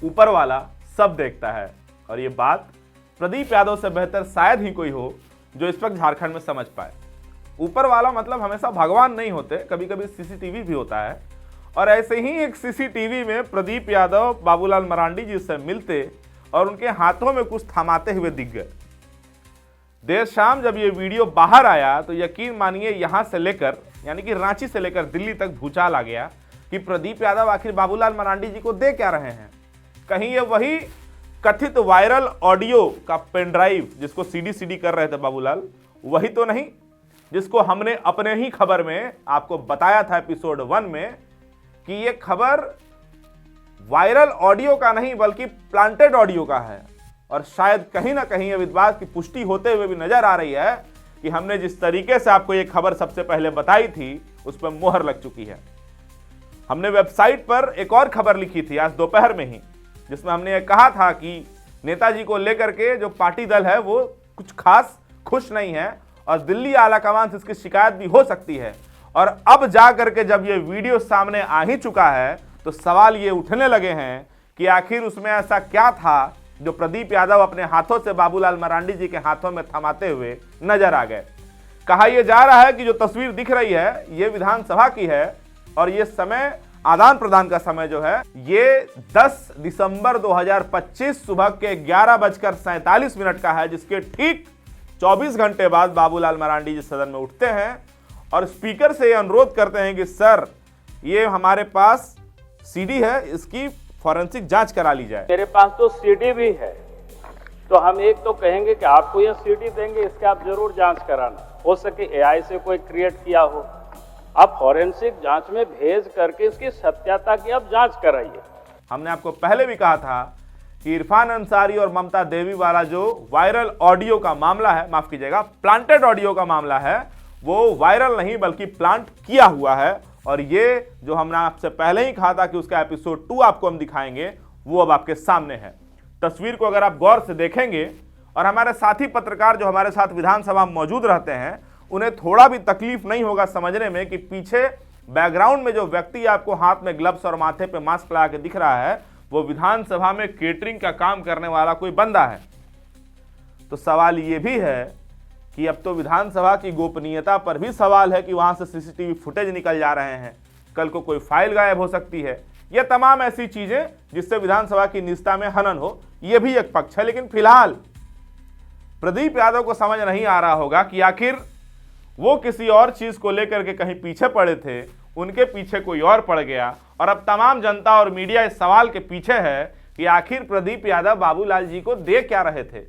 ऊपर वाला सब देखता है, और ये बात प्रदीप यादव से बेहतर शायद ही कोई हो जो इस वक्त झारखंड में समझ पाए। ऊपर वाला मतलब हमेशा भगवान नहीं होते, कभी कभी सीसीटीवी भी होता है। और ऐसे ही एक सीसीटीवी में प्रदीप यादव बाबूलाल मरांडी जी से मिलते और उनके हाथों में कुछ थमाते हुए दिख गए। देर शाम जब ये वीडियो बाहर आया तो यकीन मानिए यहां से लेकर यानी कि रांची से लेकर दिल्ली तक भूचाल आ गया कि प्रदीप यादव आखिर बाबूलाल मरांडी जी को दे क्या रहे हैं। कहीं ये वही कथित वायरल ऑडियो का पेन ड्राइव जिसको सीडी कर रहे थे बाबूलाल, वही तो नहीं जिसको हमने अपने ही खबर में आपको बताया था एपिसोड 1 में कि ये खबर वायरल ऑडियो का नहीं बल्कि प्लांटेड ऑडियो का है। और शायद कहीं ना कहीं ये बात की पुष्टि होते हुए भी नजर आ रही है कि हमने जिस तरीके से आपको ये खबर सबसे पहले बताई थी उस पर मोहर लग चुकी है। हमने वेबसाइट पर एक और खबर लिखी थी आज दोपहर में ही, जिसमें हमने ये कहा था कि नेताजी को लेकर के जो पार्टी दल है वो कुछ खास खुश नहीं है और दिल्ली आलाकमान से इसकी शिकायत भी हो सकती है। और अब जा करके जब ये वीडियो सामने आ ही चुका है तो सवाल ये उठने लगे हैं कि आखिर उसमें ऐसा क्या था जो प्रदीप यादव अपने हाथों से बाबूलाल मरांडी जी के हाथों में थमाते हुए नजर आ गए। कहा यह जा रहा है कि जो तस्वीर दिख रही है ये विधानसभा की है और ये समय आदान प्रदान का समय जो है ये 10 दिसंबर 2025 सुबह के 11:47 का है, जिसके ठीक 24 घंटे बाद बाबूलाल मरांडी जी सदन में उठते हैं और स्पीकर से ये अनुरोध करते हैं कि सर ये हमारे पास सीडी है, इसकी फॉरेंसिक जांच करा ली जाए। मेरे पास तो सीडी भी है, तो हम एक तो कहेंगे कि आपको यह सीडी देंगे, इसके आप जरूर जांच कराना, हो सके एआई से कोई क्रिएट किया हो, आप फॉरेंसिक जांच में भेज करके इसकी सत्यता की आप जांच कराइए। हमने आपको पहले भी कहा था कि इरफान अंसारी और ममता देवी वाला जो वायरल ऑडियो का मामला है, माफ कीजिएगा प्लांटेड ऑडियो का मामला है, वो वायरल नहीं बल्कि प्लांट किया हुआ है। और ये जो हमने आपसे पहले ही कहा था कि उसका एपिसोड 2 आपको हम दिखाएंगे, वो अब आपके सामने है। तस्वीर को अगर आप गौर से देखेंगे और हमारे साथी पत्रकार जो हमारे साथ विधानसभा में मौजूद रहते हैं उन्हें थोड़ा भी तकलीफ नहीं होगा समझने में कि पीछे बैकग्राउंड में जो व्यक्ति आपको हाथ में ग्लव्स और माथे पे मास्क लगा के दिख रहा है वो विधानसभा में केटरिंग का काम करने वाला कोई बंदा है। तो सवाल ये भी है कि अब तो विधानसभा की गोपनीयता पर भी सवाल है कि वहां से सीसीटीवी फुटेज निकल जा रहे हैं, कल को कोई फाइल गायब हो सकती है। यह तमाम ऐसी चीजें जिससे विधानसभा की निजता में हनन हो, यह भी एक पक्ष है। लेकिन फिलहाल प्रदीप यादव को समझ नहीं आ रहा होगा कि आखिर वो किसी और चीज को लेकर के कहीं पीछे पड़े थे, उनके पीछे कोई और पड़ गया और अब तमाम जनता और मीडिया इस सवाल के पीछे है कि आखिर प्रदीप यादव बाबूलाल जी को दे क्या रहे थे।